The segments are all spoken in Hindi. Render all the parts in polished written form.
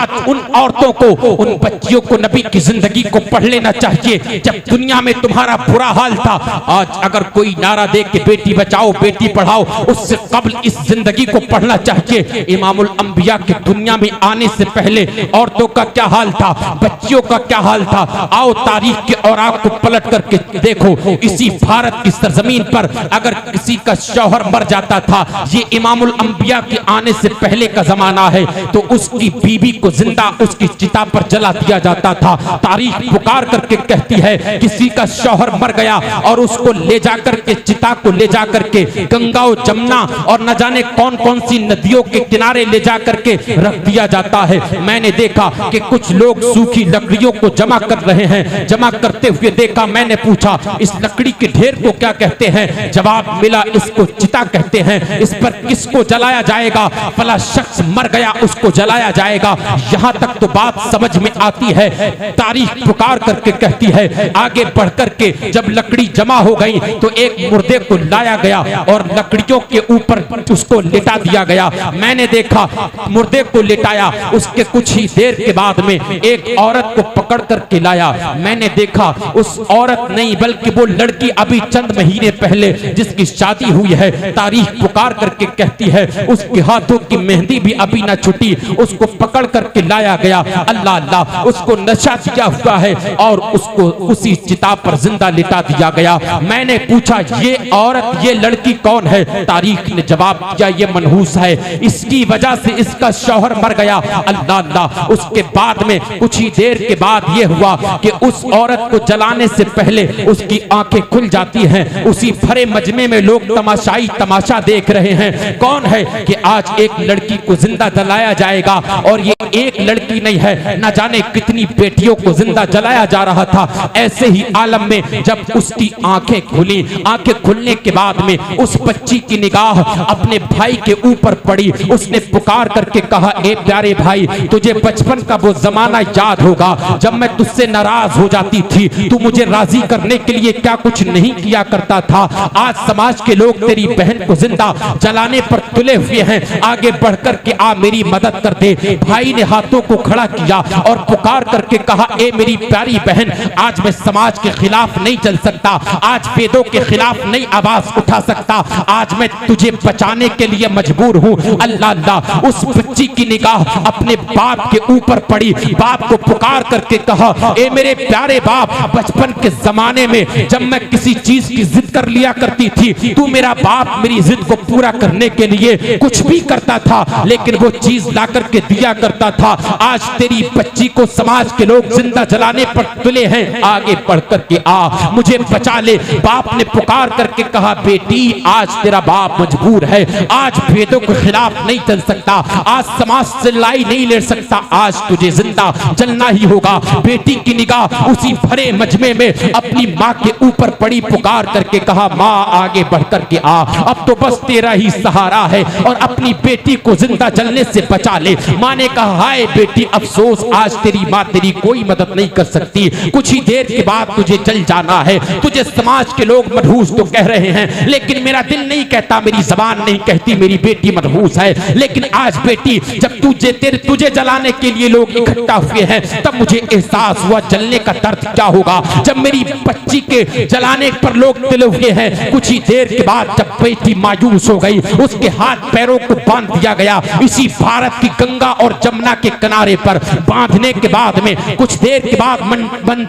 आज उन औरतों को, उन बच्चियों को नबी की जिंदगी को पढ़ लेना चाहिए। जब दुनिया में तुम्हारा बुरा हाल था, आज अगर कोई नारा दे के बेटी बचाओ बेटी पढ़ाओ, उससे कबल इस जिंदगी को पढ़ना चाहिए। इमामुल अंबिया के दुनिया में आने से पहले औरतों का क्या हाल था, बच्चियों का क्या हाल था। आओ तारीख के औराक को पलट करके देखो। इसी भारत की सरजमीन पर अगर किसी का शौहर मर जाता था, ये इमामुल अंबिया के आने से पहले का जमाना है, तो उसकी बीबी को जिंदा उसकी चिता पर जला दिया जाता था। तारीख पुकार करके कहती है किसी का शौहर मर गया और उसको ले जाकर के, चिता को ले जाकर के गंगा और जमुना और न जाने कौन कौन सी नदियों के किनारे ले जाकर के रख दिया जाता है। मैंने देखा कि कुछ लोग सूखी लकड़ियों को जमा कर रहे हैं। जमा करते हुए देखा, मैंने पूछा इस लकड़ी के ढेर को क्या कहते हैं? जवाब मिला इसको चिता कहते हैं। इस पर किसको जलाया जाएगा? फला शख्स मर गया उसको जलाया जाएगा। यहाँ तक तो बात समझ में आती है। तारीख पुकार करके कहती है आगे बढ़ करके जब लकड़ी जमा हो गई तो एक मुर्दे को लाया गया और लकड़ियों के ऊपर उसको लिटा दिया गया। मैंने देखा मुर्दे को लिटाया, उसके कुछ ही देर के बाद में एक औरत को पकड़ करके लाया। मैंने देखा उस औरत नहीं बल्कि वो लड़की अभी चंद महीने पहले जिसकी शादी हुई है। तारीख पुकार करके कहती है उसके हाथों की मेहंदी भी अभी ना छुटी, उसको पकड़ करके लाया गया। अल्लाह अल्लाह, उसको नशा दिया हुआ है और उसको उसी चिता पर जिंदा लिटा दिया गया। मैंने पूछा ये औरत, ये लड़की कौन है? तारीख ने जवाब दिया ये मनहूस है, इसकी वजह से इसका शौहर मर गया। अल्लाह अल्लाह, उसके बाद में कुछ ही देर के बाद ये हुआ कि उस औरत को जलाने से पहले उसकी आंखें खुल जाती हैं। उसी भरे मजमे में लोग तमाशाई तमाशा देख रहे हैं। कौन है कि आज एक लड़की को जिंदा जलाया जाएगा, और ये एक लड़की नहीं है, न जाने कितनी बेटियों को जिंदा जलाया जा रहा था। ऐसे ही आलम में जब उसकी आंखें खुली, आंखें खुलने के बाद में उस बच्ची की निगाह अपने भाई के ऊपर पड़ी। उसने पुकार करके कहा ए प्यारे भाई, तुझे बचपन का वो जमाना याद होगा जब मैं तुझसे नाराज हो जाती थी, तू मुझे राजी करने के लिए क्या कुछ नहीं किया करता था। आज समाज के लोग तेरी बहन को जिंदा जलाने पर तुले हुए हैं, आगे बढ़कर के आ मेरी मदद कर दे। भाई ने हाथों को खड़ा किया और पुकार करके कहा ए मेरी प्यारी बहन, आज मैं समाज के खिलाफ नहीं चल सकता, आज वेदों के खिलाफ नहीं आवाज उठा सकता, आज मैं तुझे बचाने के लिए मजबूर हूँ। अल्लाह अल्लाह, उस बच्ची की निगाह अपने बाप के ऊपर पड़ी। बाप को पुकार करके कहा ए मेरे प्यारे बाप, बचपन के जमाने में जब मैं किसी चीज की जिद कर लिया करती थी, तू मेरा बाप मेरी जिद को पूरा करने के लिए कुछ भी करता था, लेकिन वो चीज ला करके दिया करता था। आज तेरी बच्ची को समाज के लोग जिंदा जलाने पर तुले हैं, आगे बढ़ करके आ मुझे बचा ले। बाप ने पुकार करके कहा बेटी, आज तेरा बाप मजबूर है, आज भेदों के खिलाफ नहीं चल सकता, आज समाज से लड़ाई नहीं लड़ सकता, आज तुझे जिंदा जलना ही होगा। बेटी की निगाह उसी भरे मजमे में अपनी माँ के ऊपर पड़ी। पुकार करके कहा माँ आगे बढ़ करके आ, अब तो बस तेरा ही सहारा है और अपनी बेटी को जिंदा जलने से बचा ले। माँ ने कहा हाय बेटी, अफसोस आज तेरी माँ तेरी कोई मदद नहीं कर सकती, कुछ ही देर के बाद तुझे जल जाना है। तुझे समाज के लोग मदहूस तो कह रहे हैं, लेकिन मेरा दिल नहीं कहता, मेरी जबान नहीं कहती मेरी बेटी मदहूस है। लेकिन आज बेटी जब तुझे जलाने के लिए लोग इकट्ठा हुए हैं, तब मुझे एहसास हुआ जलने का दर्द क्या होगा। जब मेरी बच्ची के जलाने पर लोग तुले हुए हैं, कुछ ही देर के बाद जब बेटी मायूस हो गई, उसके हाथ पैरों को बांध दिया गया। इसी भारत की गंगा और जमुना के किनारे पर बांधने के बाद में कुछ देर के बाद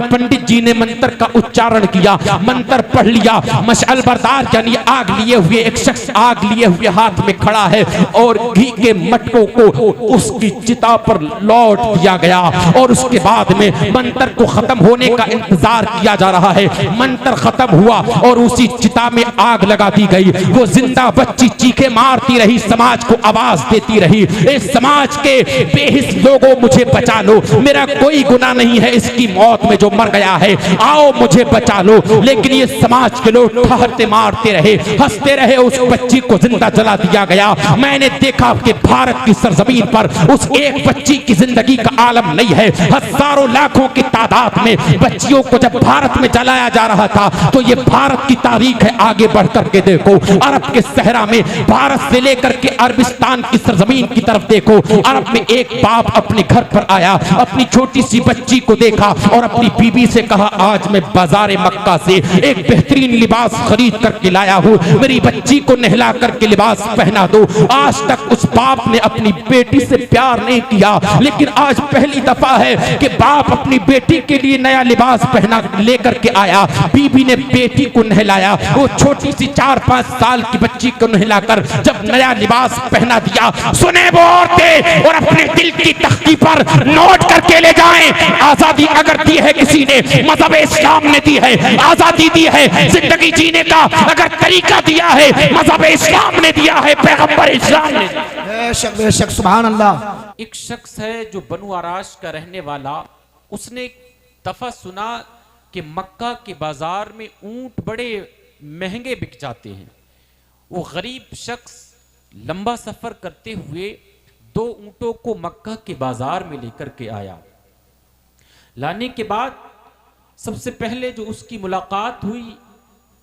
पंडित जी ने मंत्र का उच्चारण किया, मंत्र पढ़ लिया। मशअल बरदार यानी आग लिए हुए एक शख्स आग लिए हुए हाथ में खड़ा है और घी के मटकों को उसकी चिता पर लौट दिया गया और उसके बाद में मंत्र को खत्म होने का इंतजार किया जा रहा है। मंत्र खत्म हुआ और उसी चिता में आग लगा दी गई। वो जिंदा बच्ची चीखे मारती रही, समाज को आवाज देती रही, इस समाज के बेहिस लोगों मुझे बचा लो, मेरा कोई गुनाह नहीं है इसकी मौत में जो मर गया है, आओ मुझे बचा लो। लेकिन ये समाज के लोग ठहरते मारते रहे, हंसते रहे, उस बच्ची को जिंदा जला दिया गया। मैंने देखा कि भारत की सरजमीन पर उस एक बच्ची की जिंदगी का आलम नहीं है। हजारों लाखों की तादाद में बच्चियों को जब भारत में जलाया जा रहा था, तो ये भारत की तारीख है। आगे बढ़ करके देखो, अरब के सहरा में भारत से लेकर के अरबिस्तान की सरजमीन की तरफ देखो, अरब में एक बाप अपने घर पर आया, अपनी छोटी सी बच्ची को देखा और अपनी बीवी से कहा, आज मैं बाजार मक्का से एक बेहतरीन लिबास खरीद करके लाया हूँ, मेरी बच्ची को नहला करके लिबास पहना दो। आज तक उस बाप ने अपनी बेटी से प्यार नहीं किया, लेकिन आज पहली दफा है कि बाप अपनी बेटी के लिए नया लिबास पहना लेकर के आया। बीबी ने बेटी को नहलाया, वो छोटी सी 4-5 साल की बच्ची को नहलाकर जब नया लिबास पहना दिया, सुने वो औरतें और अपने दिल की तख्ती पर नोट करके ले जाएं, आजादी अगर दी है किसी ने, मजहब इस्लाम ने दी है, आजादी दी है, जिंदगी जीने का अगर तरीका दिया है, मजहब इस्लाम ने दिया है, पैगंबर इस्लाम ने। बेशक सुभान अल्लाह। एक शख्स है जो बनु आराश का रहने वाला, उसने एक दफा सुना कि मक्का के बाजार में ऊंट बड़े महंगे बिक जाते हैं। वो गरीब शख्स लंबा सफर करते हुए 2 ऊंटों को मक्का के बाजार में लेकर के आया। लाने के बाद सबसे पहले जो उसकी मुलाकात हुई,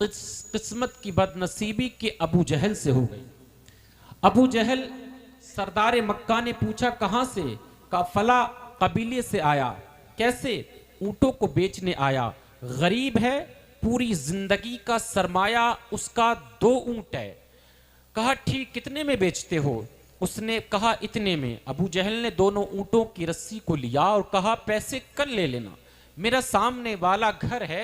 किस्मत की बदनसीबी के अबू जहल से हो गई। अबू जहल सरदार मक्का ने पूछा, कहां से? का फला कबीले से आया। कैसे? ऊंटों को बेचने आया। गरीब है, पूरी जिंदगी का सरमाया उसका 2 ऊंट है। कहा ठीक, कितने में बेचते हो? उसने कहा इतने में। अबू जहल ने दोनों ऊंटों की रस्सी को लिया और कहा पैसे कल ले लेना, मेरा सामने वाला घर है,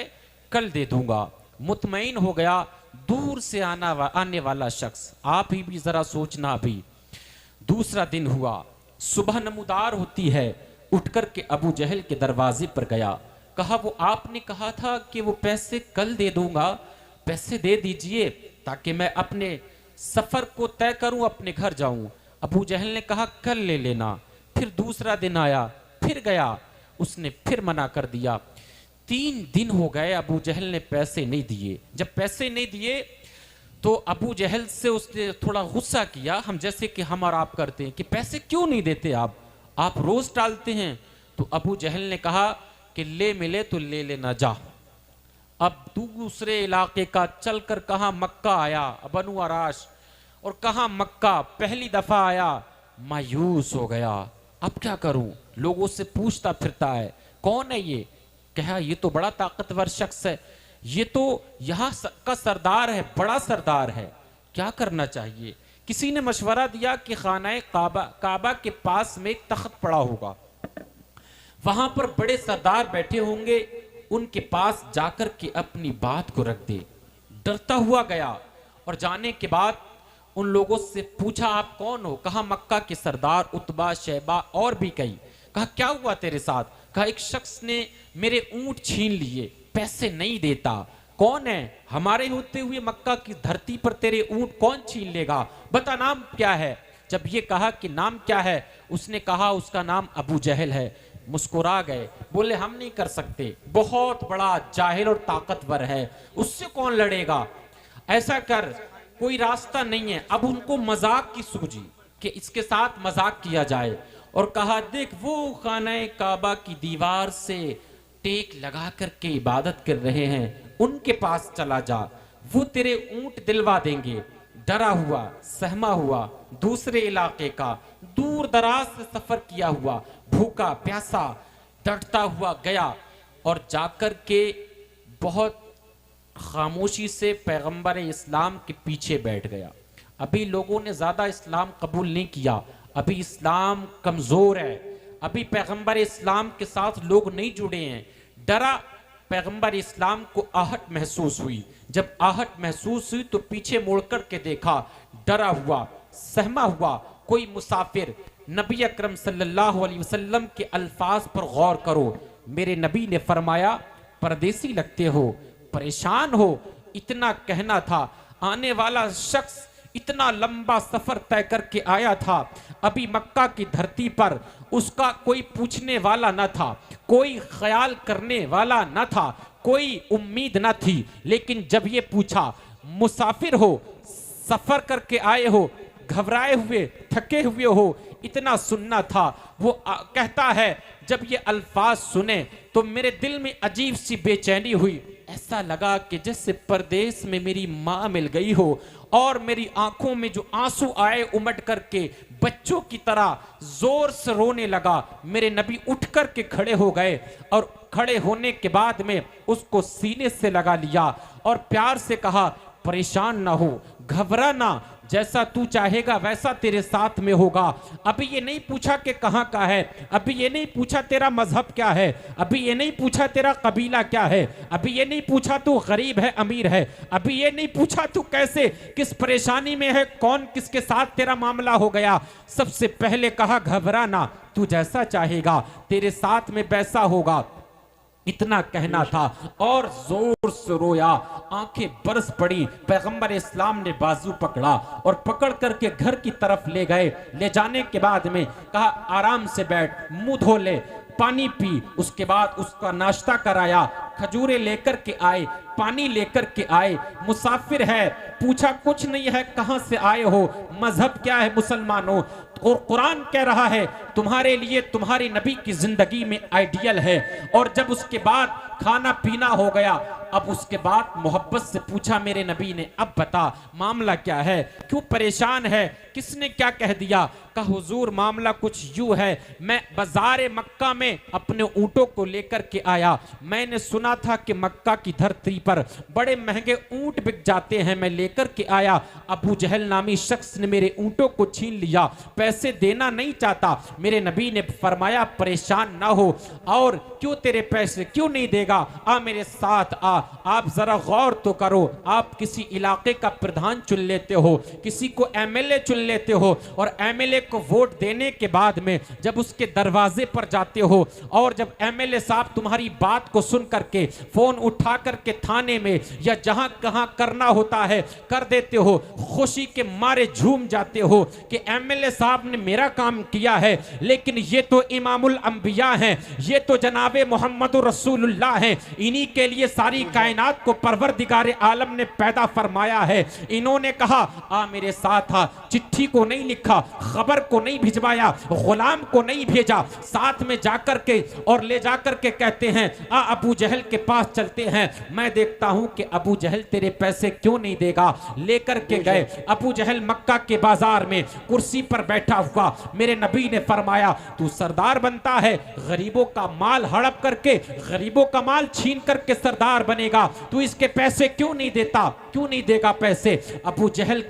कल दे दूंगा। मुतमईन हो गया दूर से आने वाला शख्स। आप ही भी जरा सोचना। अभी दूसरा दिन हुआ, सुबह नमूदार होती है, उठकर के अबू जहल के दरवाजे पर गया। कहा वो आपने कहा था कि वो पैसे कल दे दूंगा, पैसे दे दीजिए ताकि मैं अपने सफर को तय करूं, अपने घर जाऊं। अबू जहल ने कहा कल ले लेना। फिर दूसरा दिन आया, फिर गया, उसने फिर मना कर दिया। 3 दिन हो गए, अबू जहल ने पैसे नहीं दिए। जब पैसे नहीं दिए तो अबू जहल से उसने थोड़ा गुस्सा किया, हम जैसे कि हम और आप करते हैं कि पैसे क्यों नहीं देते आप रोज टालते हैं। तो अबू जहल ने कहा कि ले मिले तो ले लेना जा। अब दूसरे इलाके का चलकर कहां मक्का आया, बनु आराश, और कहां मक्का पहली दफा आया, मायूस हो गया। अब क्या करूं? लोगों से पूछता फिरता है कौन है ये? कहा ये तो बड़ा ताकतवर शख्स है, ये तो यहाँ का सरदार है, बड़ा सरदार है, क्या करना चाहिए? किसी ने मशवरा दिया कि खानाए काबा के पास में एक तख्त पड़ा होगा, वहां पर बड़े सरदार बैठे होंगे, उनके पास जाकर के अपनी बात को रख दे। डरता हुआ गया और जाने के बाद उन लोगों से पूछा आप कौन हो? कहा मक्का के सरदार उतबा, शैबा और भी कई। कहा क्या हुआ तेरे साथ? कहा एक शख्स ने मेरे ऊंट छीन लिए, पैसे नहीं देता। कौन है? हमारे होते हुए मक्का की धरती पर तेरे ऊंट कौन छीन लेगा? बता नाम क्या है? जब ये कहा कि नाम क्या है, उसने कहा उसका नाम अबू जहल है। मुस्कुरा गए, बोले हम नहीं कर सकते, बहुत बड़ा जाहिल और ताकतवर है, उससे कौन लड़ेगा? ऐसा कर, कोई रास्ता नहीं है। अब उनको मजाक की सूझी कि इसके साथ मजाक किया जाए, और कहा देख वो खाने काबा की दीवार से टेक लगा करके इबादत कर रहे हैं, उनके पास चला जा, वो तेरे ऊंट दिलवा देंगे। डरा हुआ, सहमा हुआ, दूसरे इलाके का, दूर दराज से सफर किया हुआ, भूखा प्यासा, डरता हुआ गया और जाकर के बहुत खामोशी से पैगंबर इस्लाम के पीछे बैठ गया। अभी लोगों ने ज्यादा इस्लाम कबूल नहीं किया, अभी इस्लाम कमजोर है, अभी पैगंबर इस्लाम के साथ लोग नहीं जुड़े हैं। डरा, पैगंबर इस्लाम को आहट महसूस हुई। जब आहट महसूस हुई तो पीछे मुड़ कर के देखा, डरा हुआ, सहमा हुआ कोई मुसाफिर। नबी अकरम सल्लल्लाहु अलैहि वसल्लम के अल्फाज पर गौर करो। मेरे नबी ने फरमाया परदेसी लगते हो, परेशान हो, इतना कहना था। आने वाला शख्स इतना लंबा सफर तय करके आया था, अभी मक्का की धरती पर उसका कोई पूछने वाला न था, कोई ख्याल करने वाला न था, कोई उम्मीद न थी। लेकिन जब ये पूछा, मुसाफिर हो, सफर करके आए हो, घबराए हुए, थके हुए हो, इतना सुनना था। वो कहता है जब ये अल्फाज सुने तो मेरे दिल में अजीब सी बेचैनी हुई। ऐसा लगा कि जैसे परदेश में मेरी माँ मिल गई हो और मेरी आंखों में जो आंसू आए उमड़ करके बच्चों की तरह जोर से रोने लगा। मेरे नबी उठ करके खड़े हो गए और खड़े होने के बाद में उसको सीने से लगा लिया और प्यार से कहा, परेशान ना हो, घबरा ना, जैसा तू चाहेगा वैसा तेरे साथ में होगा। अभी ये नहीं पूछा कि कहाँ का है, अभी ये नहीं पूछा तेरा मजहब क्या है, अभी ये नहीं पूछा तेरा कबीला क्या है, अभी ये नहीं पूछा तू गरीब है अमीर है, अभी ये नहीं पूछा तू कैसे किस परेशानी में है, कौन किसके साथ तेरा मामला हो गया। सबसे पहले कहा, घबरा ना, तू जैसा चाहेगा तेरे साथ में वैसा होगा। इतना कहना था और जोर से रोया, आंखें बरस पड़ी। पैगंबर इस्लाम ने बाजू पकड़ा और पकड़ करके घर की तरफ ले गए। ले जाने के बाद में कहा, आराम से बैठ, मुंह धो ले, पानी पी। उसके बाद उसका नाश्ता कराया, खजूरें लेकर के आए, पानी लेकर के आए। मुसाफिर है, पूछा कुछ नहीं है, कहां से आए हो, मजहब क्या है, मुसलमान हो। और कुरान कह रहा है तुम्हारे लिए तुम्हारे नबी की जिंदगी में आइडियल है। और जब उसके बाद खाना पीना हो गया, अब उसके बाद मोहब्बत से पूछा मेरे नबी ने, अब बता मामला क्या है, क्यों परेशान है, किसने क्या कह दिया। कहा, हुजूर मामला कुछ यूं है, मैं बाजार मक्का में अपने ऊंटों को लेकर के आया। मैंने सुना था कि मक्का की धरती पर बड़े महंगे ऊंट बिक जाते हैं, मैं लेकर के आया। अबू जहल नामी शख्स ने मेरे ऊंटों को छीन लिया, पैसे देना नहीं चाहता। मेरे नबी ने फरमाया, परेशान ना हो, और क्यों तेरे पैसे क्यों नहीं देगा, आ मेरे साथ आ। आप जरा गौर तो करो, आप किसी इलाके का प्रधान चुन लेते हो, किसी को एमएलए चुन लेते हो, और एमएलए को वोट देने के बाद में जब उसके दरवाजे पर जाते हो और जब एमएलए साहब तुम्हारी बात को सुन करके फोन उठा करके थाने में या जहां कहां करना होता है कर देते हो, खुशी के मारे झूम जाते हो कि एमएलए साहब ने मेरा काम किया है। लेकिन ये तो इमामुल अंबिया हैं, ये तो जनाबे मोहम्मद रसूलुल्लाह हैं, इन्हीं के लिए सारी कायनात को परवरदिगार आलम ने पैदा फरमाया है। इन्होंने कहा, आ मेरे साथ आ। चिट्ठी को नहीं लिखा, खबर को नहीं भिजवाया, गुलाम को नहीं भेजा, साथ में जाकर के और ले जाकर के कहते हैं, आ अबू जहल के पास चलते हैं, मैं देखता हूं कि अबू जहल तेरे पैसे क्यों नहीं देगा। लेकर के गए। अबू जहल मक्का के बाजार में कुर्सी पर बैठा हुआ। मेरे नबी ने फरमाया, तू सरदार बनता है, गरीबों का माल हड़प करके, गरीबों का माल छीन करके सरदार बनेगा, तू इसके पैसे क्यों नहीं देता, क्यों नहीं देगा पैसे। अबू जहल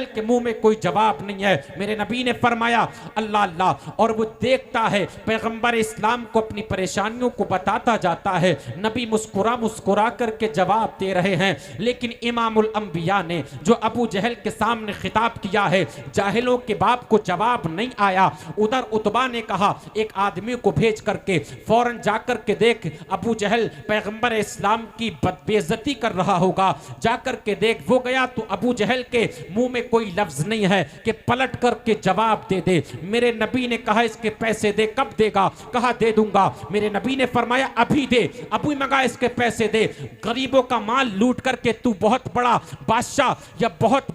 के मुंह में कोई जवाब नहीं है। मेरे नबी ने फरमाया, अल्लाह अल्लाह, और वो देखता है पैगंबर इस्लाम को अपनी परेशानियों को बताता जाता है। नबी मुस्कुरा मुस्कुरा करके जवाब दे रहे हैं। लेकिन इमामुल अंबिया ने जो अबू जहल के सामने खिताब किया है, जाहिलों के बाप को जवाब नहीं आया। उधर उतबा ने कहा, एक आदमी को भेज करके फौरन जाकर के देख, अबू जहल पैगंबर इस्लाम की बेइज्जती कर रहा होगा, जाकर के देख। वो गया तो अबू जहल के मुंह में कोई लफ्ज नहीं है कि पलट करके जवाब दे दे। मेरे नबी ने कहा, इसके पैसे दे। कब देगा? कहा, दे दूंगा। मेरे नबी ने फरमाया, अभी दे, अभी मंगा, इसके पैसे दे। गरीबों का माल लूट करके तू बहुत बड़ा बादशाह या बहुत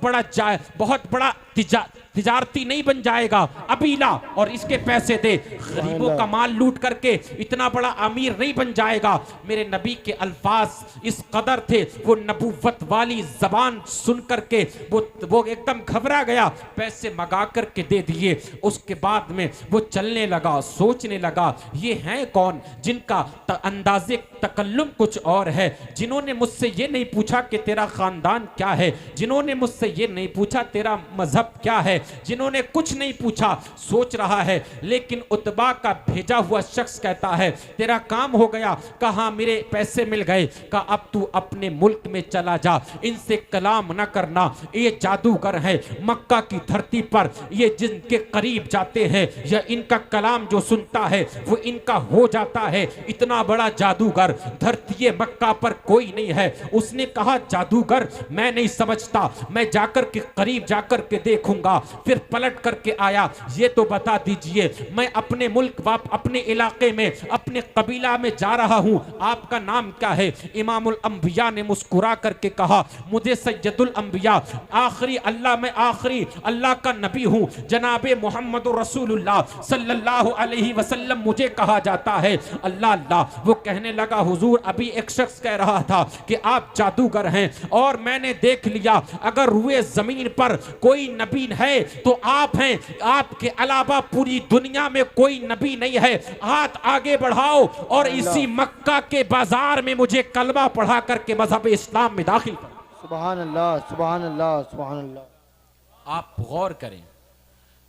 बड़ा तिजारती नहीं बन जाएगा, अभी ला और इसके पैसे दे। गरीबों का माल लूट करके इतना बड़ा अमीर नहीं बन जाएगा। मेरे नबी के अल्फाज इस कदर थे, वो नबूवत वाली जबान सुन करके वो एकदम घबरा गया, पैसे मंगा करके दे दिए। उसके बाद में वो चलने लगा, सोचने लगा, ये हैं कौन जिनका अंदाजे तकल्लुम कुछ और है, जिन्होंने मुझसे ये नहीं पूछा कि तेरा खानदान क्या है, जिन्होंने मुझसे ये नहीं पूछा तेरा मजहब क्या है, जिन्होंने कुछ नहीं पूछा। सोच रहा है। लेकिन उतबा का भेजा हुआ शख्स कहता है, तेरा काम हो गया। कहा, मेरे पैसे मिल गए। कहा, अब तू अपने मुल्क में चला जा, इनसे कलाम ना करना, ये जादूगर है। मक्का की धरती पर ये जिनके करीब जाते हैं या इनका कलाम जो सुनता है वो इनका हो जाता है। इतना बड़ा जादूगर धरती मक्का पर कोई नहीं है। उसने कहा, जादूगर मैं नहीं समझता, मैं जाकर के करीब जाकर के देखूंगा। फिर पलट करके आया, ये तो बता दीजिए मैं अपने मुल्क अपने इलाके में अपने कबीला में जा रहा हूं, आपका नाम क्या है? इमामुल अंबिया ने मुस्कुरा करके कहा, मुझे सैयदुल अंबिया, आखिरी अल्लाह में आखिरी अल्लाह का नबी हूं, जनाबे मोहम्मद रसूलुल्लाह सल्लल्लाहु अलैहि वसल्लम मुझे कहा जाता है। अल्लाह अल्लाह। वो कहने लगा, हुजूर अभी एक शख्स कह रहा था कि आप जादूगर हैं और मैंने देख लिया अगर रुए जमीन पर कोई नबी है तो आप हैं, आपके अलावा पूरी दुनिया में कोई नबी नहीं है। हाथ आगे बढ़ाओ और इसी मक्का के बाजार में मुझे कलमा पढ़ा करके मजहब इस्लाम में दाखिल करो। सुभान अल्लाह, सुभान अल्लाह, सुभान अल्लाह। आप गौर करें,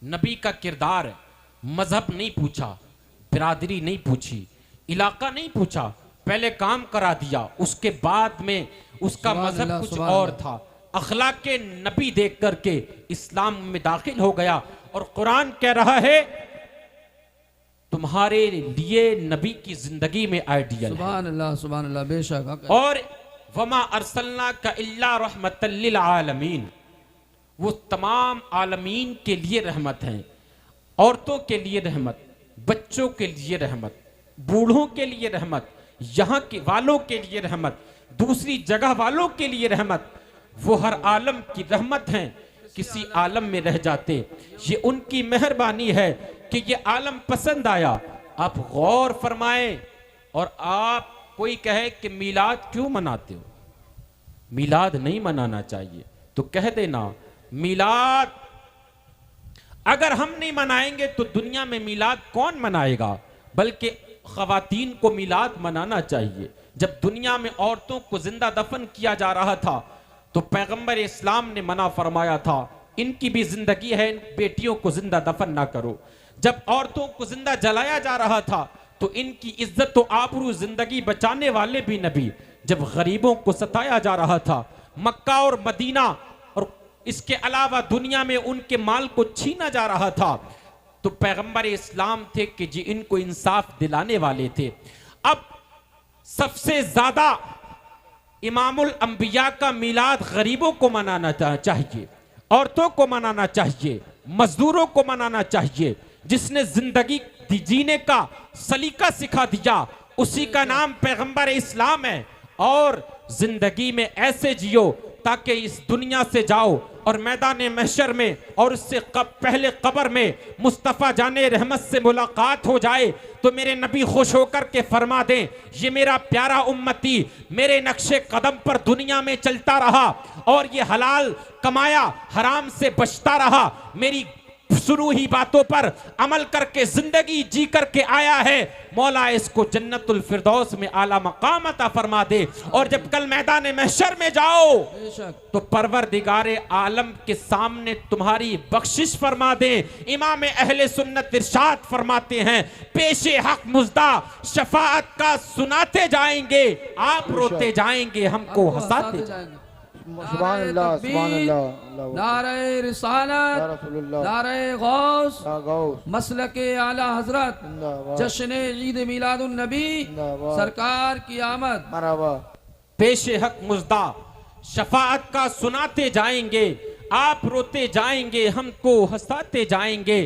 नबी का किरदार है। मजहब नहीं पूछा, बिरादरी नहीं पूछी, इलाका नहीं पूछा, पहले काम करा दिया, उसके बाद में उसका मजहब कुछ और था। अखलाक के नबी देख करके इस्लाम में दाखिल हो गया। और कुरान कह रहा है तुम्हारे लिए नबी की जिंदगी में आइडियल है। सुभान अल्लाह, सुभान अल्लाह, बेशक। और वमा अरसलना का इल्ला रहमतल लिल आलमीन, वो तमाम आलमीन के लिए रहमत हैं। औरतों के लिए रहमत, बच्चों के लिए रहमत, बूढ़ों के लिए रहमत, यहाँ के वालों के लिए रहमत, दूसरी जगह वालों के लिए रहमत। वो हर आलम की रहमत हैं। किसी आलम में रह जाते, ये उनकी मेहरबानी है कि ये आलम पसंद आया। आप गौर फरमाएं। और आप कोई कहे कि मिलाद क्यों मनाते हो, मिलाद नहीं मनाना चाहिए, तो कह देना मिलाद अगर हम नहीं मनाएंगे तो दुनिया में मिलाद कौन मनाएगा? बल्कि खवातीन को मिलाद मनाना चाहिए। जब दुनिया में औरतों को जिंदा दफन किया जा रहा था तो पैगंबर इस्लाम ने मना फरमाया था, इनकी भी जिंदगी है, इन बेटियों को जिंदा दफन ना करो। जब औरतों को जिंदा जलाया जा रहा था तो इनकी इज्जत तो आबरू जिंदगी बचाने वाले भी नबी, जब गरीबों को सताया जा रहा था, मक्का और मदीना और इसके अलावा दुनिया में उनके माल को छीना जा रहा था, तो पैगंबर इस्लाम थे कि जी इनको इंसाफ दिलाने वाले थे। अब सबसे ज्यादा इमामुल अंबिया का मिलाद गरीबों को मनाना चाहिए, औरतों को मनाना चाहिए, मजदूरों को मनाना चाहिए। जिसने जिंदगी जीने का सलीका सिखा दिया उसी का नाम पैगंबर इस्लाम है। और जिंदगी में ऐसे जियो ताकि इस दुनिया से जाओ और मैदान महशर में और उससे पहले कब्र में मुस्तफ़ा जाने रहमत से मुलाकात हो जाए तो मेरे नबी खुश होकर के फरमा दें, ये मेरा प्यारा उम्मती मेरे नक्शे कदम पर दुनिया में चलता रहा और ये हलाल कमाया हराम से बचता रहा, मेरी शुरू ही बातों पर अमल करके जिंदगी जी करके आया है, मौला इसको जन्नतुल फिरदौस में आला मकाम अता फरमा दे। और जब कल मैदान महशर में जाओ तो परवरदिगारे आलम के सामने तुम्हारी बख्शिश फरमा दे। इमाम अहले सुन्नत इरशाद फरमाते हैं, पेशे हक मुजदा शफाअत का सुनाते जाएंगे, आप रोते जाएंगे, हमको हंसाते जाएंगे। सुभान अल्लाह, सुभान अल्लाह। नारे रिसालत, नारे गौस, मसलके आला हजरत, जश्न ईद मिलादुन नबी, सरकार की आमद। पेशे हक मुजदा शफाअत का सुनाते जाएंगे, आप रोते जाएंगे, हमको हंसाते जाएंगे।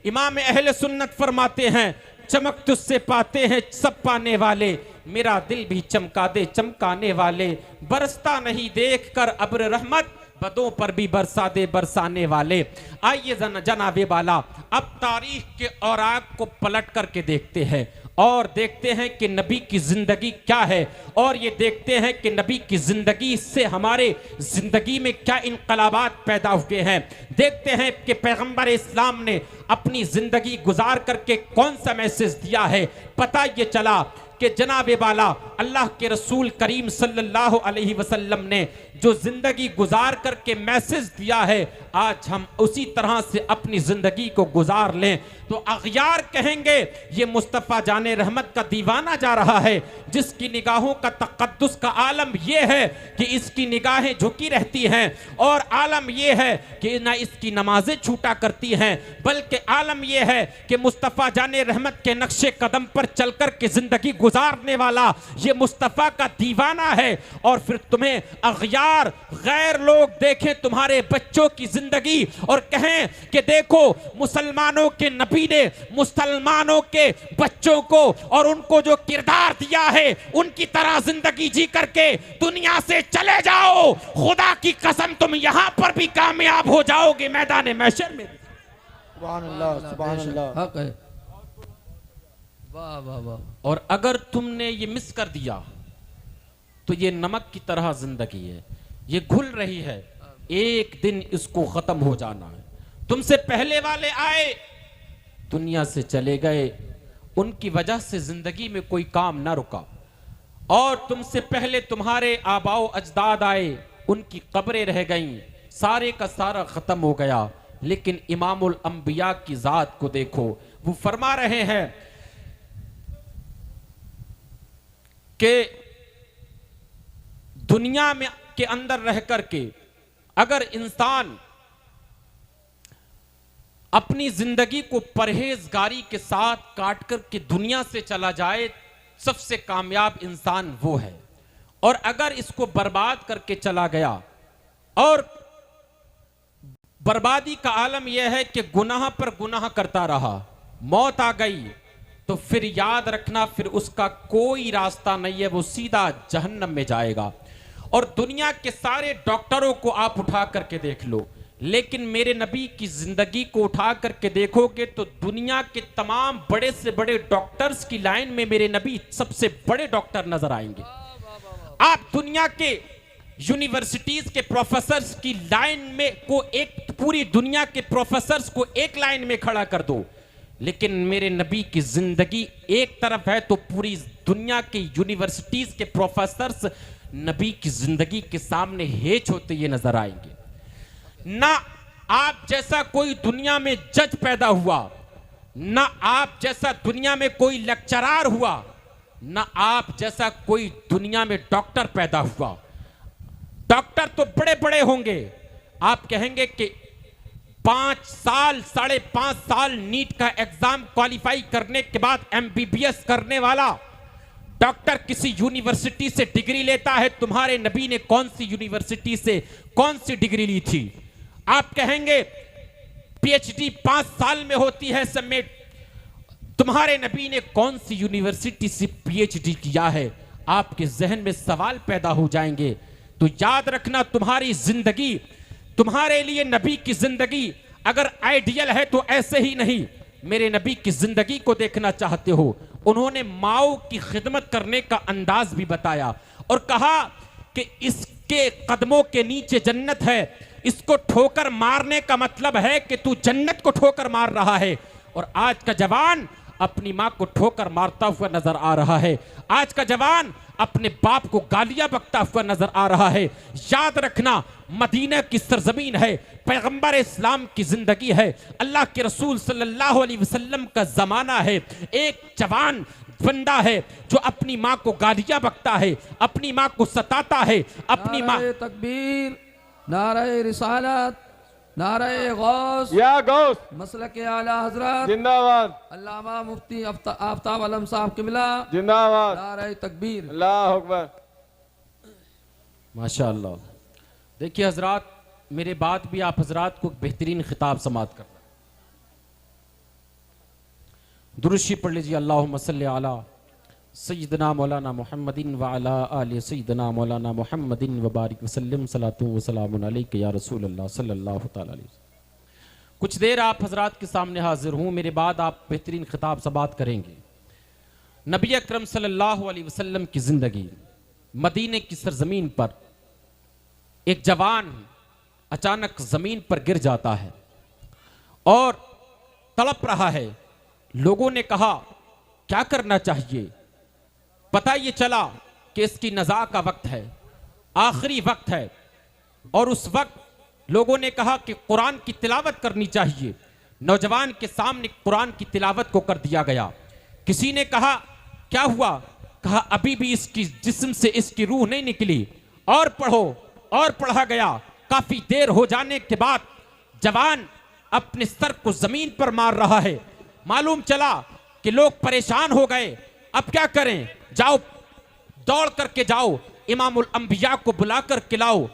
इमाम अहले सुन्नत फरमाते हैं, चमक तुझसे पाते हैं सब पाने वाले, मेरा दिल भी चमका दे चमकाने वाले, बरसता नहीं देख कर अब्र रहमत, बदों पर भी बरसा दे बरसाने वाले। आइए जनाबे वाला अब तारीख के औराक को पलट करके देखते हैं और देखते हैं कि नबी की जिंदगी क्या है, और ये देखते हैं कि नबी की जिंदगी से हमारे जिंदगी में क्या इनकलाबात पैदा हुए हैं। देखते हैं कि पैगंबर इस्लाम ने अपनी जिंदगी गुजार करके कौन सा मैसेज दिया है। पता ये चला कि जनाबे वाला अल्लाह के रसूल करीम सल्लल्लाहु अलैहि वसल्लम ने जो जिंदगी गुजार करके मैसेज दिया है, आज हम उसी तरह से अपनी जिंदगी को गुजार लें तो अगयार कहेंगे ये मुस्तफ़ा जाने रहमत का दीवाना जा रहा है, जिसकी निगाहों का तक़द्दुस का आलम यह है कि इसकी निगाहें झुकी रहती हैं, और आलम यह है कि ना इसकी नमाजें छूटा करती हैं, बल्कि आलम यह है कि मुस्तफ़ा जाने रहमत के नक्शे कदम पर चलकर के जिंदगी गुजारने वाला ये मुस्तफ़ा का दीवाना है। और फिर तुम्हें अग़यार गैर लोग देखें तुम्हारे बच्चों की जिंदगी और कहें कि देखो मुसलमानों के नबी ने मुसलमानों के बच्चों को और उनको जो किरदार दिया है उनकी तरह जिंदगी जी करके दुनिया से चले जाओ, खुदा की कसम तुम यहां पर भी कामयाब हो जाओगे मैदान महशर में। सुभान अल्लाह, सुभान अल्लाह। हक है। वाह वाह वाह। और अगर तुमने ये मिस कर दिया तो ये नमक की तरह जिंदगी है, ये घुल रही है, एक दिन इसको खत्म हो जाना है। तुमसे पहले वाले आए दुनिया से चले गए, उनकी वजह से जिंदगी में कोई काम ना रुका। और तुमसे पहले तुम्हारे आबाओ अजदाद आए, उनकी कब्रें रह गईं, सारे का सारा खत्म हो गया। लेकिन इमामुल अंबिया की जात को देखो, वो फरमा रहे हैं कि दुनिया में के अंदर रह करके अगर इंसान अपनी जिंदगी को परहेजगारी के साथ काट करके दुनिया से चला जाए, सबसे कामयाब इंसान वो है। और अगर इसको बर्बाद करके चला गया, और बर्बादी का आलम यह है कि गुनाह पर गुनाह करता रहा, मौत आ गई तो फिर याद रखना फिर उसका कोई रास्ता नहीं है, वो सीधा जहन्नम में जाएगा। और दुनिया के सारे डॉक्टरों को आप उठा करके देख लो, लेकिन मेरे नबी की जिंदगी को उठा करके देखोगे तो दुनिया के तमाम बड़े से बड़े डॉक्टर्स की लाइन में मेरे नबी सबसे बड़े डॉक्टर नजर आएंगे। आप दुनिया के यूनिवर्सिटीज के प्रोफेसर्स की लाइन में को एक पूरी दुनिया के प्रोफेसर्स को एक लाइन में खड़ा कर दो, लेकिन मेरे नबी की जिंदगी एक तरफ है तो पूरी दुनिया के यूनिवर्सिटीज के प्रोफेसर्स नबी की जिंदगी के सामने हेच होते ये नजर आएंगे। ना आप जैसा कोई दुनिया में जज पैदा हुआ, ना आप जैसा दुनिया में कोई लेक्चरार हुआ, ना आप जैसा कोई दुनिया में डॉक्टर पैदा हुआ। डॉक्टर तो बड़े बड़े होंगे, आप कहेंगे कि 5 साल 5.5 साल नीट का एग्जाम क्वालिफाई करने के बाद एमबीबीएस करने वाला डॉक्टर किसी यूनिवर्सिटी से डिग्री लेता है। तुम्हारे नबी ने कौन सी यूनिवर्सिटी से कौन सी डिग्री ली थी? आप कहेंगे पीएचडी 5 साल में होती है समेट, तुम्हारे नबी ने कौन सी यूनिवर्सिटी से पीएचडी किया है? आपके जहन में सवाल पैदा हो जाएंगे। तो याद रखना, तुम्हारी जिंदगी, तुम्हारे लिए नबी की जिंदगी अगर आइडियल है तो ऐसे ही नहीं, मेरे नबी की जिंदगी को देखना चाहते हो, उन्होंने माओ की खिदमत करने का अंदाज भी बताया और कहा कि इसके कदमों के नीचे जन्नत है, इसको ठोकर मारने का मतलब है कि तू जन्नत को ठोकर मार रहा है। और आज का जवान अपनी मां को ठोकर मारता हुआ नजर आ रहा है, आज का जवान अपने बाप को गालियां बकता हुआ नजर आ रहा है। याद रखना, मदीना की सरजमीन है, पैगंबर इस्लाम की जिंदगी है, अल्लाह के रसूल सल्लल्लाहु अलैहि वसल्लम का जमाना है। एक जवान बंदा है जो अपनी मां को गालियां बकता है, अपनी मां को सताता है, अपनी मां। तकबीर, नारे रिसालत, नारे गौस, या गौस, मसलक आला हजरत जिंदाबाद, अल्लामा मुफ्ती आफ्ताब आलम साहब किबला जिंदाबाद, नारे तकबीर, अल्लाह अकबर। माशाअल्लाह। देखिए हजरात, मेरे बाद भी आप हजरात को बेहतरीन खिताब समात करना। दुरूशी पढ़ लीजिए, अल्लाहुम्मा सल्ली अला सय्यदना मौलाना मुहम्मदिन व अला आलि सय्यदना मौलाना मुहम्मदिन व बारिक वसल्लम सलातु व सलामुन अलैका या रसूल अल्लाह सल्लल्लाहु तआला अलैहि वसल्लम। कुछ देर आप हजरात के सामने हाजिर हूँ, मेरे बाद आप बेहतरीन खिताब समात करेंगे। नबी अकरम सल्लल्लाहु अलैहि वसल्लम की ज़िंदगी, मदीने की सरजमीन पर एक जवान अचानक ज़मीन पर गिर जाता है और तड़प रहा है। लोगों ने कहा क्या करना चाहिए? पता ये चला कि इसकी नज़ा का वक्त है, आखिरी वक्त है, और उस वक्त लोगों ने कहा कि कुरान की तिलावत करनी चाहिए। नौजवान के सामने कुरान की तिलावत को कर दिया गया। किसी ने कहा क्या हुआ? कहा अभी भी इसकी जिस्म से इसकी रूह नहीं निकली, और पढ़ो, और पढ़ा गया। काफी देर हो जाने के बाद जवान अपने सर को जमीन पर मार रहा है। मालूम चला कि लोग परेशान हो गए, अब क्या करें? जाओ, दौड़ करके जाओ, इमामुल अंबिया को बुला कर के लाओ।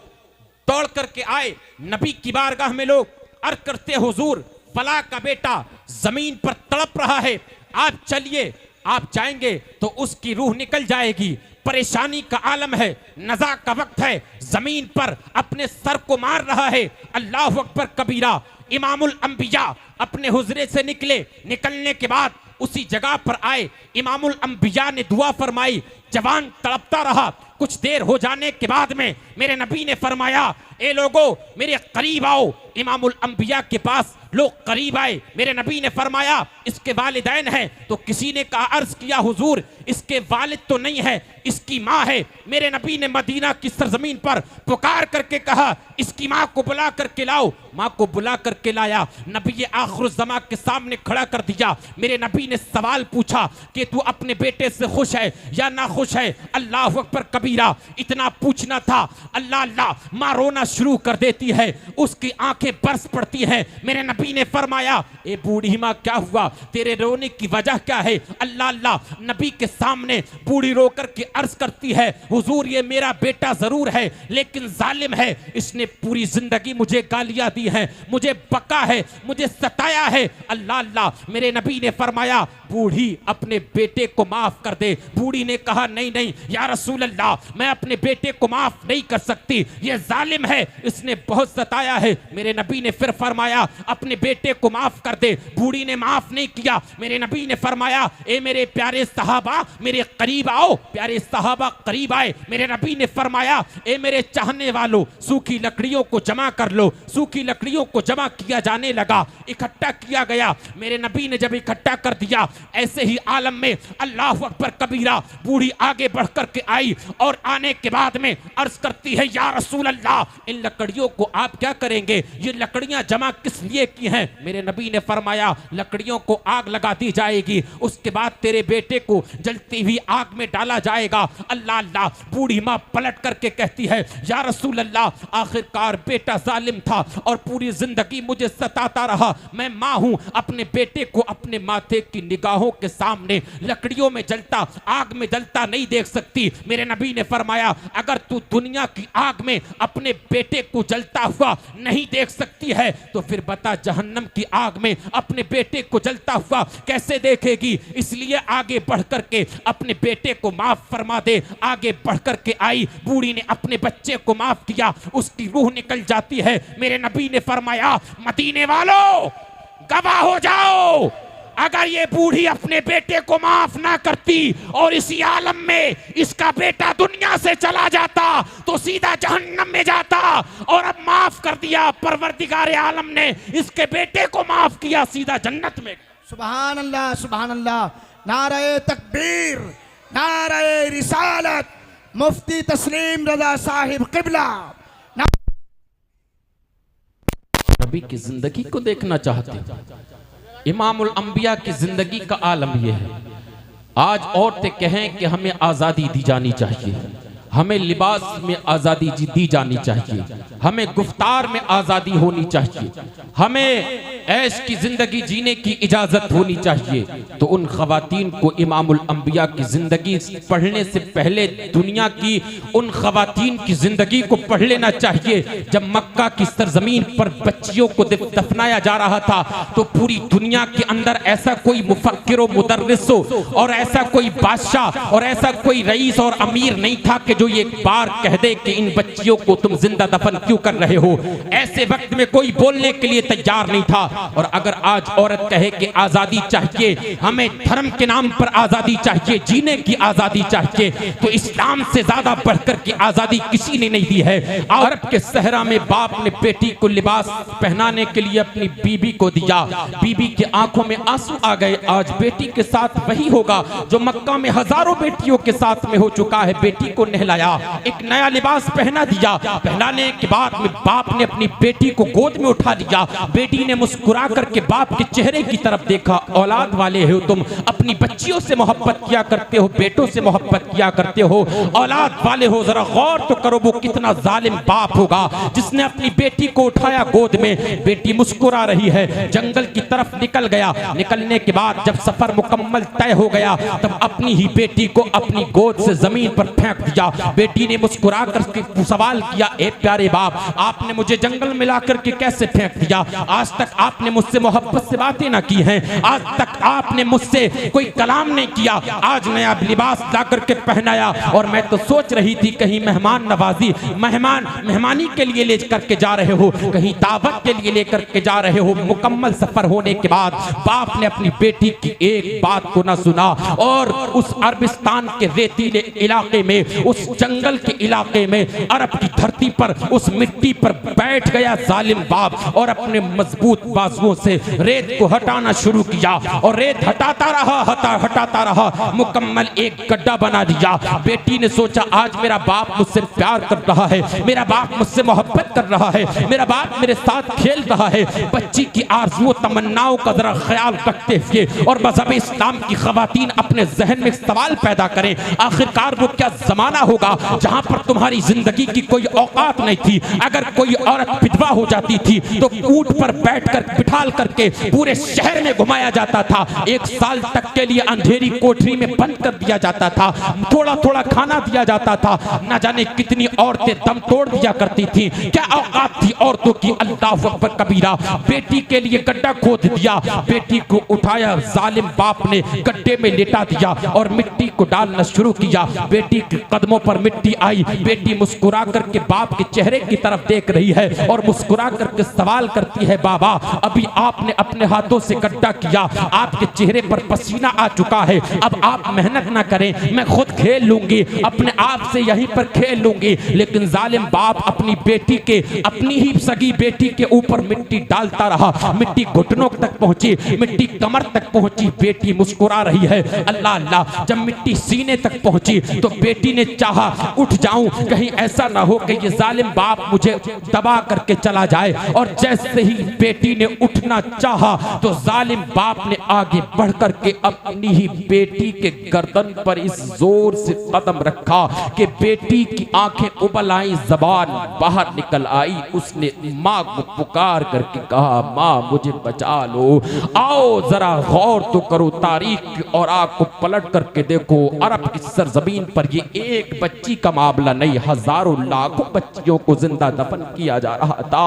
दौड़ करके आए, नबी की बारगाह में लोग अर्ज करते, हुजूर फला का बेटा जमीन पर तड़प रहा है, आप चलिए, आप जाएंगे तो उसकी रूह निकल जाएगी, परेशानी का आलम है, नज़ा का वक्त है, जमीन पर अपने सर को मार रहा है। अल्लाह अकबर कबीरा। इमामुल अंबिया अपने हुजरे से निकले, निकलने के बाद उसी जगह पर आए, इमामुल अंबिया ने दुआ फरमाई, जवान तड़पता रहा। कुछ देर हो जाने के बाद में मेरे नबी ने फरमाया, ए लोगो मेरे करीब आओ। इमामुल अंबिया के पास लोग करीब आए, मेरे नबी ने फरमाया, इसके वालिदैन हैं। तो किसी ने कहा, अर्ज किया, हुजूर इसके वालिद तो नहीं है, इसकी माँ है। मेरे नबी ने मदीना की सरजमीन पर पुकार करके कहा, इसकी माँ को बुला करके लाओ। माँ को बुला करके लाया, नबी आखिरुज़्ज़मा के सामने खड़ा कर दिया। मेरे नबी ने सवाल पूछा कि तू अपने बेटे से खुश है या ना खुश है? अल्लाह अकबर कबीरा। इतना पूछना था, अल्लाह अल्लाह, माँ रोना शुरू कर देती है, उसकी आंखें बरस पड़ती हैं। मेरे नबी ने फरमाया, ए बूढ़ी माँ क्या हुआ, तेरे रोने की वजह क्या है? अल्लाह अल्लाह। नबी के सामने बूढ़ी रो करके अर्ज करती है, हुजूर ये मेरा बेटा जरूर है लेकिन जालिम है, इसने पूरी जिंदगी मुझे गालियां दी हैं, मुझे बका है, मुझे सताया है। अल्लाह अल्लाह। मेरे नबी ने फरमाया, बूढ़ी अपने बेटे को माफ कर दे। बूढ़ी ने कहा, नहीं नहीं या रसूल अल्लाह, मैं अपने बेटे को माफ नहीं कर सकती, ये जालिम है, इसने बहुत सताया है। मेरे नबी ने फिर फरमाया, अपने बेटे को माफ कर दे। बूढ़ी ने माफ नहीं किया। मेरे नबी ने फरमाया, ए मेरे प्यारे सहाबा मेरे करीब आओ। प्यारे सहाबा करीब आए। मेरे नबी ने फरमाया, ए मेरे चाहने वालों सूखी लकड़ियों को जमा कर लो। सूखी लकड़ियों को जमा किया जाने लगा, इकट्ठा किया गया। मेरे नबी ने जब इकट्ठा कर दिया, ऐसे ही आलम में अल्लाह अकबर कबीरा, बूढ़ी आगे बढ़ करके आई और आने के बाद में अर्ज करती है, या रसूल अल्लाह इन लकड़ियों को आप क्या करेंगे? ये लकड़ियां जमा किस लिए की हैं? मेरे नबी ने फरमाया, लकड़ियों को आग लगा दी जाएगी, उसके बाद तेरे बेटे को जलती हुई आग में डाला जाएगा। अल्लाह अल्लाह। बूढ़ी माँ पलट करके कहती है, या रसूल अल्लाह, आखिरकार बेटा जालिम था और पूरी जिंदगी मुझे सताता रहा। मैं माँ हूँ, अपने बेटे को अपने माथे की निगाहों के सामने लकड़ियों में जलता, आग में जलता नहीं देख सकती। मेरे नबी ने फरमाया, अगर तू दुनिया की आग में अपने बेटे को जलता हुआ नहीं देख सकती है तो फिर बता जहन्नम की आग में अपने बेटे को जलता हुआ कैसे देखेगी? इसलिए आगे बढ़ करके अपने बेटे को माफ फरमा दे। आगे बढ़ करके आई, बूढ़ी ने अपने बच्चे को माफ किया, उसकी रूह निकल जाती है। मेरे नबी ने फरमाया, मदीने वालों गवाह हो जाओ, अगर ये बूढ़ी अपने बेटे को माफ ना करती और इसी आलम में इसका बेटा दुनिया से चला जाता तो सीधा जहन्नम में जाता, और अब माफ कर दिया, परवरदिगार आलम ने इसके बेटे को माफ किया, सीधा जन्नत में। सुभान अल्लाह, सुभान अल्लाह। नारे तकबीर, नारे रिसालत, मुफ्ती तस्लीम रजा साहिब किबला। नबी की जिंदगी को देखना चाहते, इमामुल अंबिया की जिंदगी का आलम यह है। आज औरतें कहें कि हमें आज़ादी दी जानी चाहिए, हमें लिबास में आज़ादी दी जानी चाहिए, हमें गुफ्तार में आज़ादी होनी चाहिए, हमें ऐश की जिंदगी जीने की इजाज़त होनी चाहिए। तो उन ख़वातीन को इमामुल अंबिया की ज़िंदगी पढ़ने से पहले दुनिया की उन ख़वातीन की ज़िंदगी को पढ़ लेना चाहिए। जब मक्का की सरजमीन पर बच्चियों को दफनाया जा रहा था तो पूरी दुनिया के अंदर ऐसा कोई मुफक्किर व मुदर्रिस और ऐसा कोई बादशाह और ऐसा कोई रईस और अमीर नहीं था कि जो ये एक बार कह दे कि इन बच्चियों को तुम जिंदा दफन क्यों कर रहे हो। ऐसे वक्त में कोई बोलने के लिए तैयार नहीं था। और अगर आज औरत कहे कि आजादी चाहिए, हमें धर्म के नाम पर आजादी चाहिए, जीने की आजादी चाहिए, तो इस्लाम से ज्यादा बढ़कर की आजादी किसी ने नहीं दी है। अरब के सहरा में बाप ने बेटी को लिबास पहनाने के लिए अपनी बीबी को दिया, बीबी की आंखों में आंसू आ गए। आज बेटी के साथ वही होगा जो मक्का में हजारों बेटियों के साथ में हो चुका है। बेटी को नहला लाया, एक नया लिबास पहना दिया। पहनाने के बाद में बाप ने अपनी बेटी को गोद में उठा लिया। बेटी ने मुस्कुरा करके बाप के चेहरे की तरफ देखा। औलाद वाले हो तुम, अपनी बच्चियों से मोहब्बत किया करते हो, बेटों से मोहब्बत किया करते हो, औलाद वाले हो, जरा गौर तो करो वो कितना जालिम बाप होगा जिसने अपनी बेटी को उठाया गोद में। बेटी मुस्कुरा रही है, जंगल की तरफ निकल गया। निकलने के बाद जब सफर मुकम्मल तय हो गया तब अपनी ही बेटी को अपनी गोद से जमीन पर फेंक दिया। बेटी ने मुस्कुरा कर सवाल किया, ए प्यारे बाप, आपने मुझे जंगल में लाकर के कैसे फेंक दिया? आज तक आपने मुझसे मोहब्बत से बातें ना की हैं, आज तक आपने मुझसे कोई कलाम नहीं किया। आज नया लिबास ला करके पहनाया और मैं तो सोच रही थी कहीं मेहमान नवाजी, मेहमानी के लिए ले करके जा रहे हो, कहीं दावत के लिए लेकर के जा रहे हो। मुकम्मल सफर होने के बाद बाप ने अपनी बेटी की एक बात को ना सुना और उस अरबिस्तान के रेतीले इलाके में, उस जंगल के इलाके में, अरब की धरती पर, उस मिट्टी पर बैठ गया जालिम बाप और अपने मजबूत बाजुओं से रेत को हटाना शुरू किया और रेत हटाता रहा, मुकम्मल एक गड्ढा बना दिया। बेटी ने सोचा आज मेरा बाप मुझसे प्यार कर रहा है, मेरा बाप मुझसे मोहब्बत कर रहा है, मेरा बाप मेरे साथ खेल रहा है। बच्ची की आरज़ू तमन्नाओं का जरा ख्याल रखते हुए और मज़हब इस्लाम की खवातीन अपने जहन में सवाल पैदा करें, आखिरकार वो क्या जमाना होगा जहां पर तुम्हारी जिंदगी की कोई औकात नहीं थी। अगर कोई औरत विधवा हो जाती थी तो ऊंट पर बैठकर बिठाल करके पूरे शहर में घुमाया जाता था, 1 साल तक के लिए अंधेरी कोठरी में बंद कर दिया जाता था, थोड़ा थोड़ा खाना दिया जाता था। न जाने कितनी औरतें दम तोड़ दिया करती थी। क्या औकात थी औरतों की? अल्लाह अकबर कबीरा। बेटी के लिए गड्ढा खोद दिया, बेटी को उठाया जालिम बाप ने गड्ढे में लेटा दिया और मिट्टी को डालना शुरू किया। बेटी के कदमों पर मिट्टी आई। बेटी मुस्कुरा करके बाप के चेहरे की तरफ देख रही है और मुस्कुरा करके सवाल करती है, बाबा अभी आपने अपने हाथों से गड्ढा किया, आपके चेहरे पर पसीना आ चुका है, अब आप मेहनत ना करें, मैं खुद खेल लूंगी, अपने आप से यहीं पर खेल लूंगी। लेकिन जालिम बाप अपनी बेटी के, अपनी ही सगी बेटी के ऊपर मिट्टी डालता रहा। मिट्टी घुटनों तक पहुंची, मिट्टी कमर तक पहुंची। बेटी मुस्कुरा रही है। अल्लाह अल्लाह, जब मिट्टी सीने तक पहुंची तो बेटी ने चाहा उठ जाऊं, कहीं ऐसा ना हो कि ये जालिम बाप मुझे दबा करके चला जाए। और जैसे ही बेटी ने उठना चाहा तो जालिम बाप ने आगे बढ़ करके अपनी ही बेटी के गर्दन पर इस जोर से कदम रखा कि बेटी की आंखें उबल आई, जबान बाहर निकल आई। उसने माँ को पुकार करके कहा, माँ मुझे बचा लो, आओ जरा गौर तो करो तारीख की और आग को पलट करके देखो। अरब की सरजमीन पर ये एक बच्ची का मामला नहीं, हजारों लाखों बच्चियों को जिंदा दफन किया जा रहा था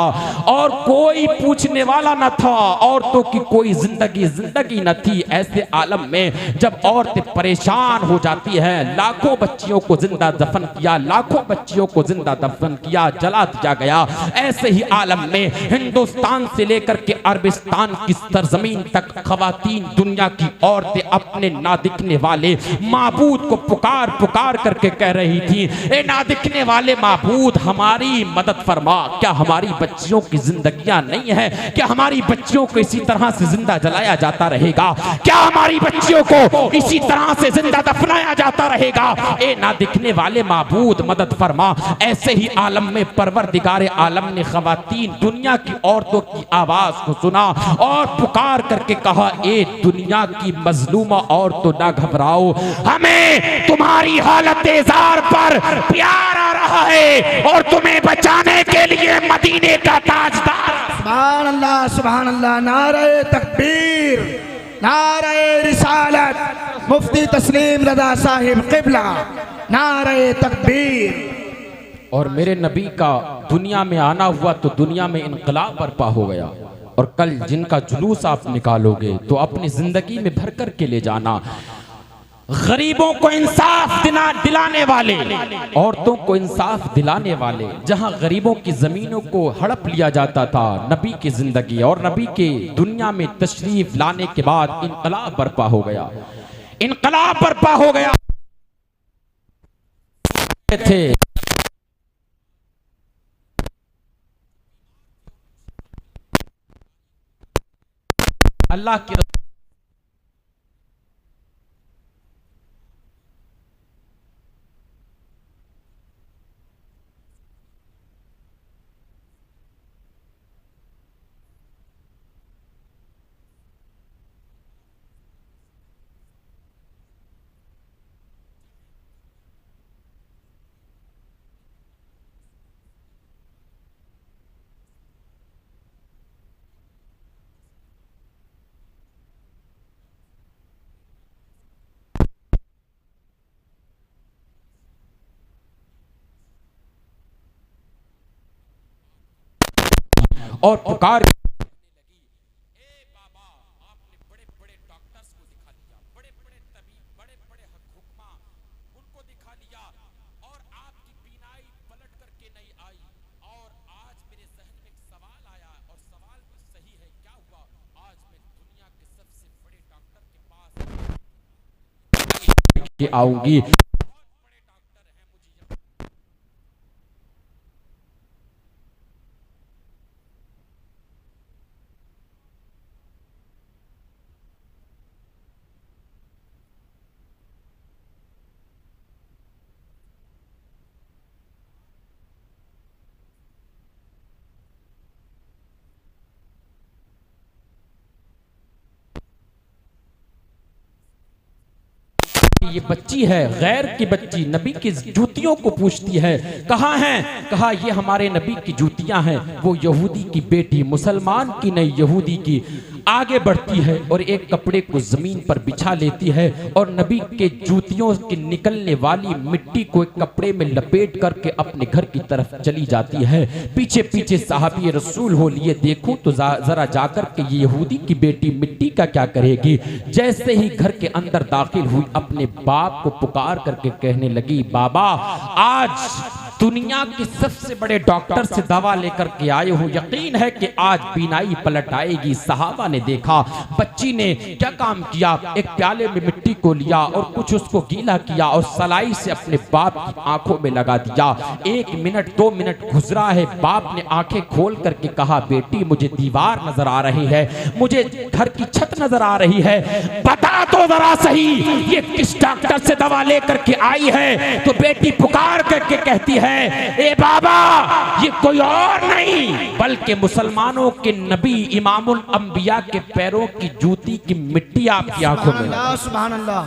और कोई पूछने वाला न था। औरतों की कोई जिंदगी न थी। ऐसे आलम में जब औरतें परेशान हो जाती हैं, लाखों बच्चियों को जिंदा दफन किया, लाखों बच्चियों को जिंदा दफन किया, जला दिया गया। ऐसे ही आलम में हिंदुस्तान से लेकर के अरबिस्तान की सरजमीन तक खवातीन, दुनिया की औरतें अपने ना दिखने वाले माबूद को पुकार पुकार करके कह रही थी, ए ना दिखने वाले माबूद हमारी मदद फरमा। क्या हमारी बच्चियों की जिंदगियां नहीं है? क्या हमारी बच्चियों को इसी तरह से जिंदा जलाया जाता रहेगा? क्या हमारी बच्चियों को इसी तरह से जिंदा दफनाया जाता रहेगा? ए ना दिखने वाले माबूद मदद फरमा। ऐसे ही आलम में परवरदिगार आलम ने खवातीन, दुनिया की औरतों की आवाज को सुना और पुकार करके कहा, ए दुनिया की मजलूमा औरतों ना घबराओ, हमें तुम्हारी हालत जार पर प्यार आ रहा है और तुम्हें बचाने के लिए मदीने का ताजदार। सुभान अल्लाह, नारे तकबीर, नारे रिसालत, मुफ्ती तस्लीम रज़ा साहिब क़िबला, नारे तकबीर। और मेरे नबी का दुनिया में आना हुआ तो दुनिया में इनकलाब बर्पा हो गया। और कल जिनका जुलूस आप निकालोगे तो अपनी जिंदगी में भर कर के ले जाना। गरीबों को इंसाफ दिलाने वाले, औरतों को इंसाफ दिलाने वाले, जहां गरीबों की जमीनों को हड़प लिया जाता था, नबी की जिंदगी और नबी के दुनिया में तशरीफ लाने के बाद इनकलाब बर्पा हो गया, इनकलाब बर्पा हो गया थे। अल्लाह की और पुकार के आऊंगी। ये बच्ची है, गैर की बच्ची, नबी की जूतियों को पूछती है, कहाँ हैं? कहा ये हमारे नबी की जूतियां हैं। वो यहूदी की बेटी, मुसलमान की नहीं यहूदी की, आगे बढ़ती है और एक कपड़े को जमीन पर बिछा लेती है और नबी के जूतियों की निकलने वाली मिट्टी को एक कपड़े में लपेट करके अपने घर की तरफ चली जाती है। पीछे पीछे साहबी रसूल हो लिए देखूं तो जरा जाकर के ये यहूदी की बेटी मिट्टी का क्या करेगी। जैसे ही घर के अंदर दाखिल हुई अपने बाप को पुकार करके कहने लगी, बाबा आज दुनिया के सबसे बड़े डॉक्टर से दवा लेकर के आए हूं, यकीन है कि आज बीनाई पलट आएगी। सहाबा ने देखा बच्ची ने क्या काम किया, एक प्याले में मिट्टी को लिया और कुछ उसको गीला किया और सलाई से अपने बाप की आंखों में लगा दिया। 1 मिनट 2 मिनट गुजरा है, बाप ने आंखें खोल करके कहा, बेटी मुझे दीवार नजर आ रही है, मुझे घर की छत नजर आ रही है, बता तो जरा सही ये किस डॉक्टर से दवा लेकर के आई है। तो बेटी पुकार करके कहती है, ए बाबा ये कोई और नहीं बल्कि मुसलमानों के नबी इमामुल अंबिया के पैरों की जूती की मिट्टी आपकी आंखों में। सुभान अल्लाह,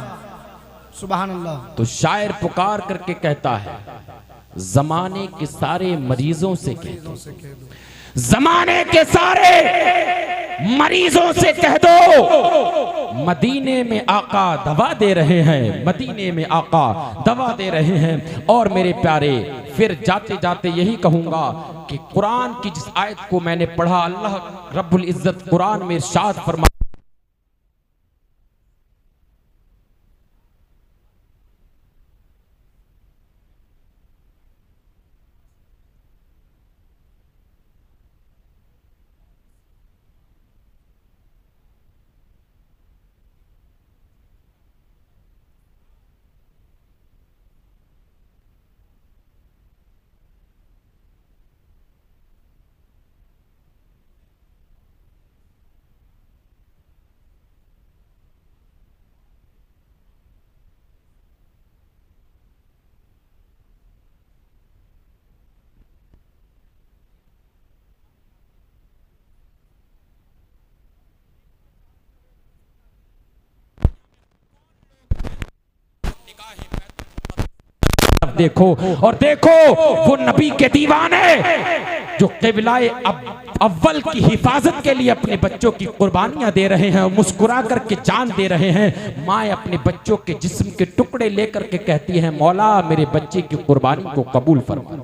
सुभान अल्लाह। तो शायर पुकार करके कहता है, जमाने के सारे मरीजों से कह दो, जमाने के सारे मरीजों से कह दो, मदीने में आका दवा दे रहे हैं, मदीने में आका दवा दे रहे हैं। और मेरे प्यारे फिर जाते जाते यही कहूंगा कि कुरान की जिस आयत को मैंने पढ़ा, अल्लाह रब्बुल इज्जत कुरान में इरशाद फरमा, देखो और देखो वो नबी के दीवाने जो क़िबलाए अव्वल की हिफाजत के लिए अपने बच्चों की कुर्बानियां दे रहे हैं, मुस्कुरा करके जान दे रहे हैं। माए अपने बच्चों के जिस्म के टुकड़े लेकर के कहती है, मौला मेरे बच्चे की कुर्बानी को कबूल फरमा।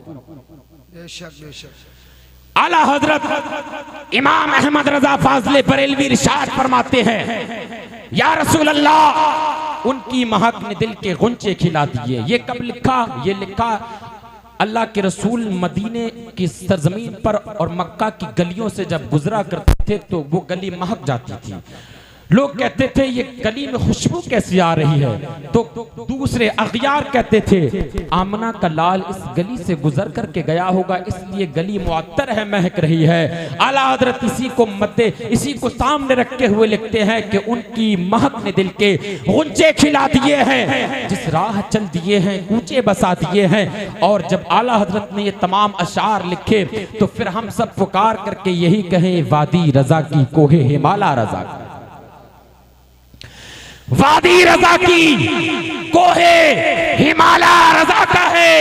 बेशक बेशक। आला हजरत इमाम अहमद रजा फाजले बरेलवी इरशाद फरमाते हैं, या रसूल अल्लाह उनकी महक ने दिल के गुंचे खिला दिए। ये कब लिखा? ये लिखा अल्लाह के रसूल मदीने की सरजमीन पर और मक्का की गलियों से जब गुजरा करते थे तो वो गली महक जाती थी। लोग कहते थे ये गली में खुशबू कैसी आ रही है, तो दूसरे अगयार कहते थे आमना का लाल इस गली से गुजर करके गया होगा इसलिए गली मुअत्तर है, महक रही है। आला हजरत इसी को सामने रखते हुए लिखते हैं कि उनकी महक ने दिल के गुंजे खिला दिए हैं, जिस राह चल दिए हैं ऊंचे बसा दिए हैं। और जब आला हजरत ने ये तमाम अशार लिखे तो फिर हम सब पुकार करके यही कहें, वादी रजा की कोहे हिमाला रजा की, वादी रजा की कोहे हिमाला रजा का है,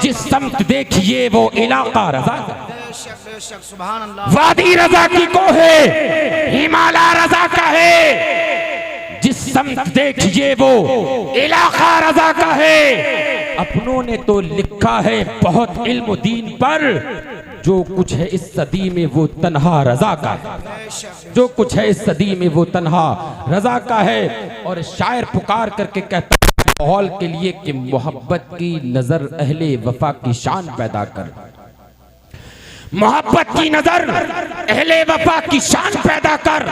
जिस समत देखिए वो इलाका रजा का। सुभान अल्लाह। वादी रजा की कोहे हिमाला रजा का है, जिस समत देखिए वो इलाका रजा का है। अपनों ने तो लिखा है बहुत इल्म दीन पर, जो कुछ है इस सदी में वो तन्हा रजा का है, जो कुछ है इस सदी में वो तन्हा रजा का है। और शायर पुकार करके कहता है माहौल के लिए कि मोहब्बत की नजर अहले वफा की शान पैदा कर, मोहब्बत की नजर अहले वफा की शान पैदा कर,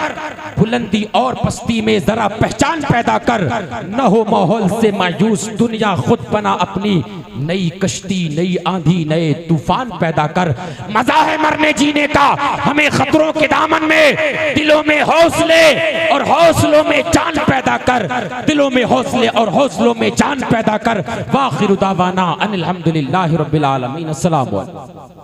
बुलंदी और पस्ती में जरा पहचान पैदा कर, न हो माहौल से मायूस दुनिया खुद बना अपनी नई कश्ती, नई आंधी, नए तूफान पैदा कर। मजा है मरने जीने का हमें खतरों के दामन में, दिलों में हौसले और हौसलों में जान पैदा कर, दिलों में हौसले और हौसलों में जान पैदा कर। वाखिरु दावाना अनिल हम्दुलिल्लाहि रब्बिल आलमीन। अस्सलामु अलैकुम।